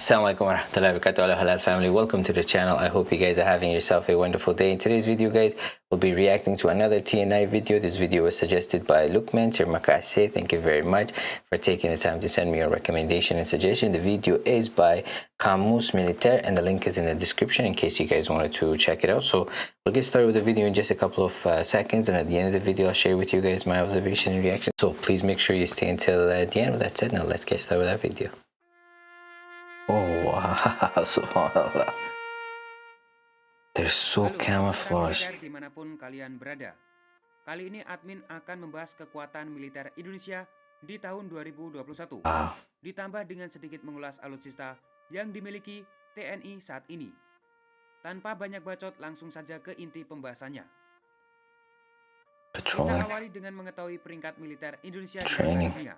Assalamualaikum warahmatullahi wabarakatuh. Hello halal family, welcome to the channel. I hope you guys are having yourself a wonderful day. In today's video guys, we'll be reacting to another TNI video. This video was suggested by Lukman Termakase. Thank you very much for taking the time to send me your recommendation and suggestion. The video is by Kamus Militaire and the link is in the description in case you guys wanted to check it out. So we'll get started with the video in just a couple of seconds, and at the end of the video I'll share with you guys my observation and reaction. So please make sure you stay until the end. With that said, now let's get started with that video. Oh wow, subhanallah. They're so camouflaged. Dimanapun kalian berada, kali ini admin akan membahas kekuatan militer Indonesia di tahun 2021. Ditambah dengan sedikit mengulas alutsista yang dimiliki TNI saat ini. Tanpa banyak bacot, langsung saja ke inti pembahasannya. Kita awali dengan mengetahui peringkat militer Indonesia di dunia.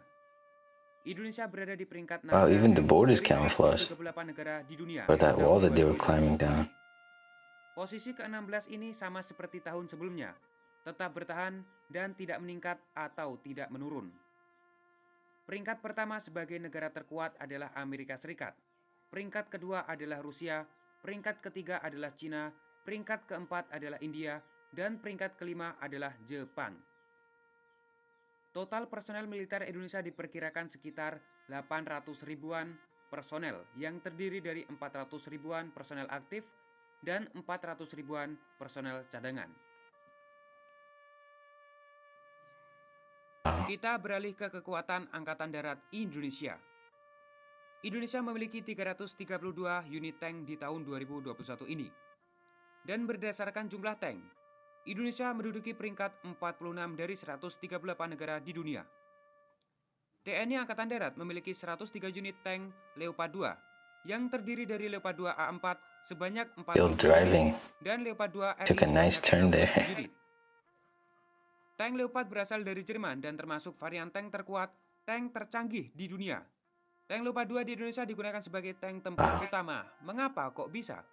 Indonesia berada di peringkat 16. Wow, even the board is camouflaged. Negara di dunia. Or that wall that they were climbing down. Posisi ke-16 ini sama seperti tahun sebelumnya, tetap bertahan dan tidak meningkat atau tidak menurun. Peringkat pertama sebagai negara terkuat adalah Amerika Serikat. Peringkat kedua adalah Rusia, peringkat ketiga adalah Cina, peringkat keempat adalah India, dan peringkat kelima adalah Jepang. Total personel militer Indonesia diperkirakan sekitar 800 ribuan personel yang terdiri dari 400 ribuan personel aktif dan 400 ribuan personel cadangan. Kita beralih ke kekuatan Angkatan Darat Indonesia. Indonesia memiliki 332 unit tank di tahun 2021 ini. Dan berdasarkan jumlah tank, Indonesia menduduki peringkat 46 dari 138 negara di dunia. TNI Angkatan Darat memiliki 103 unit tank Leopard 2 yang terdiri dari Leopard 2 A4 sebanyak 40 unit dan Leopard 2 RI unit. Tank Leopard berasal dari Jerman dan termasuk varian tank terkuat, tank tercanggih di dunia. Tank Leopard 2 di Indonesia digunakan sebagai tank tempur utama. Mengapa kok bisa?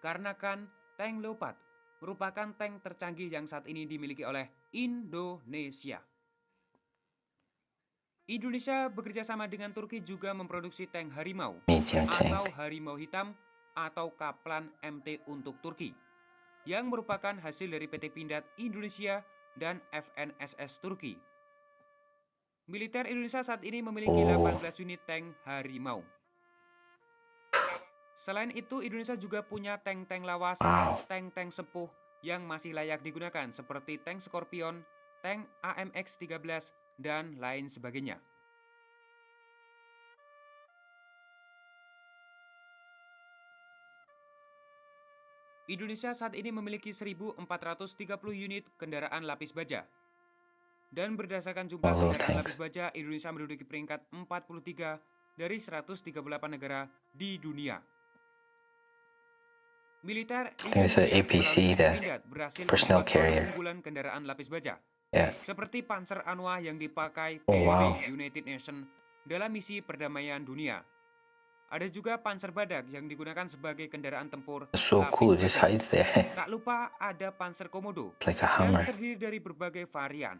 Karena kan tank Leopard merupakan tank tercanggih yang saat ini dimiliki oleh Indonesia. Indonesia bekerja sama dengan Turki juga memproduksi tank Harimau atau Harimau Hitam atau Kaplan MT untuk Turki, yang merupakan hasil dari PT Pindad Indonesia dan FNSS Turki. Militer Indonesia saat ini memiliki 18 unit tank Harimau. Selain itu, Indonesia juga punya tank-tank lawas, tank-tank sepuh yang masih layak digunakan seperti tank Scorpion, tank AMX-13, dan lain sebagainya. Indonesia saat ini memiliki 1.430 unit kendaraan lapis baja. Dan berdasarkan jumlah kendaraan lapis baja, Indonesia menduduki peringkat 43 dari 138 negara di dunia. Militer Indonesia APC, the personnel carrier. Kendaraan lapis baja, seperti Panzer Anua yang dipakai PBB United Nations dalam misi perdamaian dunia. Ada juga Panzer Badak yang digunakan sebagai kendaraan tempur lapis baja. Tak lupa ada Panzer Komodo yang terdiri dari berbagai varian.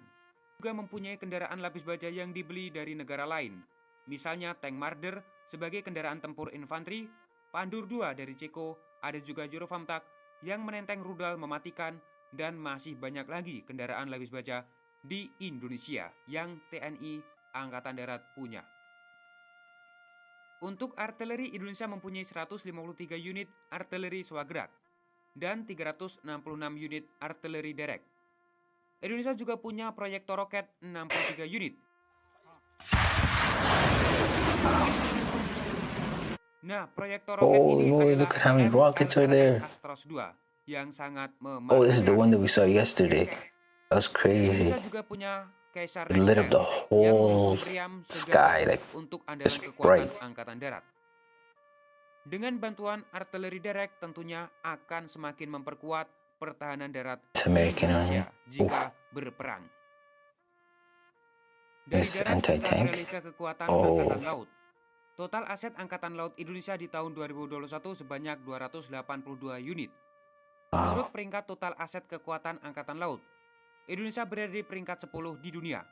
Juga mempunyai kendaraan lapis baja yang dibeli dari negara lain. Misalnya tank Marder sebagai kendaraan tempur infanteri, Pandur 2 dari Ceko, ada juga Eurofamtak yang menenteng rudal mematikan, dan masih banyak lagi kendaraan lapis baja di Indonesia yang TNI Angkatan Darat punya. Untuk artileri, Indonesia mempunyai 153 unit artileri swagerak dan 366 unit artileri derek. Indonesia juga punya proyektor roket 63 unit. Nah, proyektor roket ini adalah Astros 2 yang sangat mematikan. Oh, this is the one that we saw yesterday. That was crazy. Indonesia juga punya Caesar It lit up the whole sky, like untuk andalan it's kekuatan bright. Angkatan Darat. Dengan bantuan artileri derek tentunya akan semakin memperkuat pertahanan darat It's American Indonesia Army. jika berperang. Dari It's darat kita anti-tank. beralih ke kekuatan Oh. Angkatan Laut. Total aset Angkatan Laut Indonesia di tahun 2021 sebanyak 282 unit. Menurut Wow. peringkat total aset kekuatan Angkatan Laut, Indonesia berada di peringkat 10 di dunia.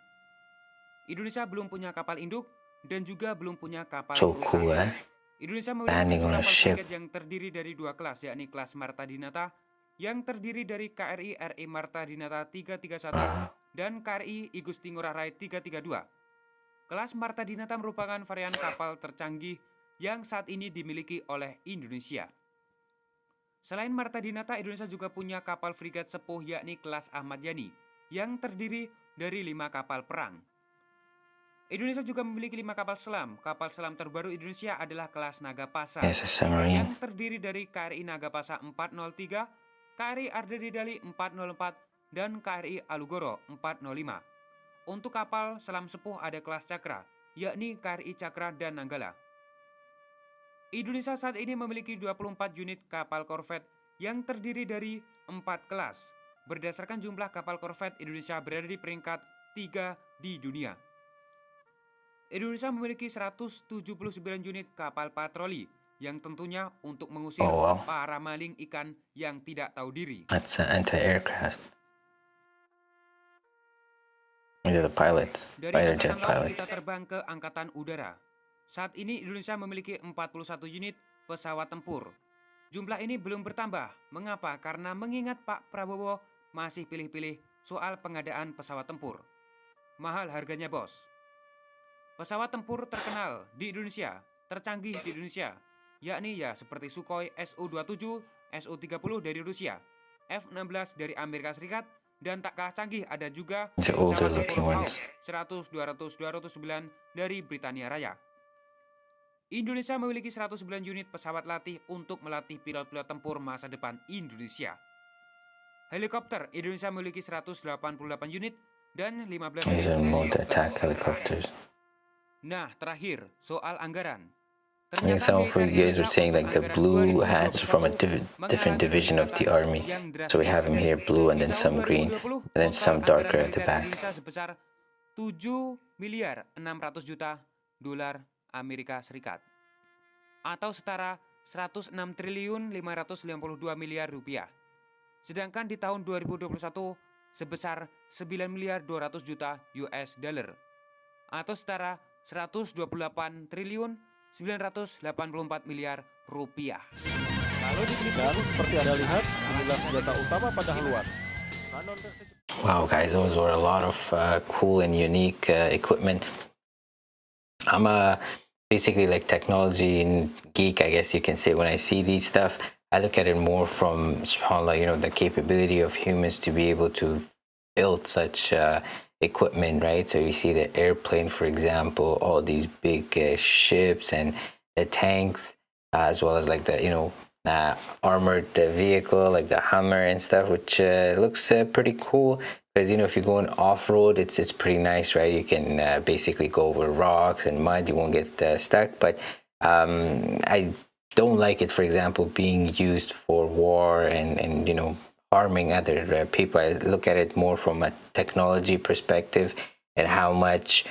Indonesia belum punya kapal induk dan juga belum punya kapal So perusak. cool, eh? Indonesia memiliki Landing 7 on a kapal ship. frigat yang terdiri dari 2 kelas, yakni kelas Marta Dinata yang terdiri dari KRI RI Marta Dinata 331 Wow. dan KRI I Gusti Ngurah Rai 332. Kelas Marta Dinata merupakan varian kapal tercanggih yang saat ini dimiliki oleh Indonesia. Selain Marta Dinata, Indonesia juga punya kapal frigat sepuh yakni kelas Ahmad Yani yang terdiri dari 5 kapal perang. Indonesia juga memiliki 5 kapal selam. Kapal selam terbaru Indonesia adalah kelas Nagapasa It's a submarine. yang terdiri dari KRI Nagapasa 403, KRI Ardeni Dali 404, dan KRI Alugoro 405. Untuk kapal selam sepuh ada kelas Cakra, yakni KRI Cakra dan Nanggala. Indonesia saat ini memiliki 24 unit kapal korvet yang terdiri dari 4 kelas. Berdasarkan jumlah kapal korvet, Indonesia berada di peringkat 3 di dunia. Indonesia memiliki 179 unit kapal patroli yang tentunya untuk mengusir para maling ikan yang tidak tahu diri. That's an anti-aircraft. These are the pilots. Dari Fighter Angkatan jet Laut pilots. kita terbang ke Angkatan Udara. Saat ini Indonesia memiliki 41 unit pesawat tempur. Jumlah ini belum bertambah. Mengapa? Karena mengingat Pak Prabowo masih pilih-pilih soal pengadaan pesawat tempur. Mahal harganya, bos. Pesawat tempur terkenal di Indonesia, tercanggih di Indonesia, yakni ya seperti Sukhoi Su-27, Su-30 dari Rusia, F-16 dari Amerika Serikat, dan tak kalah canggih ada juga The older pesawat tempur looking Hawk ones. 100, 200, 209 dari Britania Raya. Indonesia memiliki 109 unit pesawat latih untuk melatih pilot-pilot tempur masa depan Indonesia. Helikopter Indonesia memiliki 188 unit dan 15 These are mode helikopter attack Israel. helicopters. Nah, terakhir, soal anggaran. I think some of you guys were saying like the blue hats are from a different division of the army. So we have them here blue and then some green and then some darker at the back. Indonesia sebesar 7 miliar 600 juta dolar Amerika Serikat atau setara 106 triliun 552 miliar rupiah. Sedangkan di tahun 2021 sebesar 9 miliar 200 juta US dollar atau setara 128 triliun 984 miliar rupiah. Kalau Dan seperti Anda lihat, inilah senjata utama pada haluan. Wow, guys, those were a lot of cool and unique equipment. I'm basically like technology and geek, I guess you can say. When I see these stuff, I look at it more from, subhanAllah, you know, the capability of humans to be able to build such equipment, right? So you see the airplane, for example, all these big ships and the tanks, as well as like the, you know, armored vehicle like the Hummer and stuff, which looks pretty cool. Because, you know, if you're going off-road, it's pretty nice, right? You can basically go over rocks and mud. You won't get stuck. But I don't like it, for example, being used for war and you know, harming other people. I look at it more from a technology perspective and how much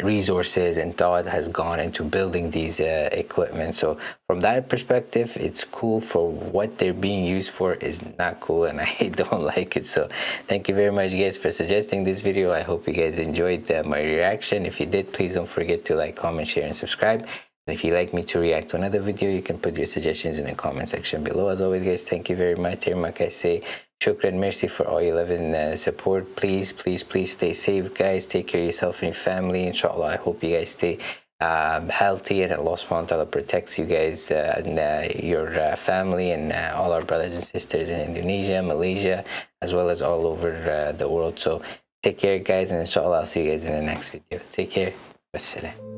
resources and thought has gone into building these equipment. So from that perspective, it's cool. For what they're being used for is not cool, and I don't like it. So thank you very much, guys, for suggesting this video. I hope you guys enjoyed my reaction. If you did, please don't forget to like, comment, share, and subscribe. And if you'd like me to react to another video, you can put your suggestions in the comment section below. As always, guys, thank you very much. Like I say, shukran, merci for all your love and support. Please, please, please stay safe, guys. Take care of yourself and your family. Inshallah, I hope you guys stay healthy, and Allah subhanahu wa ta'ala protects you guys and your family and all our brothers and sisters in Indonesia, Malaysia, as well as all over the world. So take care, guys, and inshallah, I'll see you guys in the next video. Take care. Wassalam.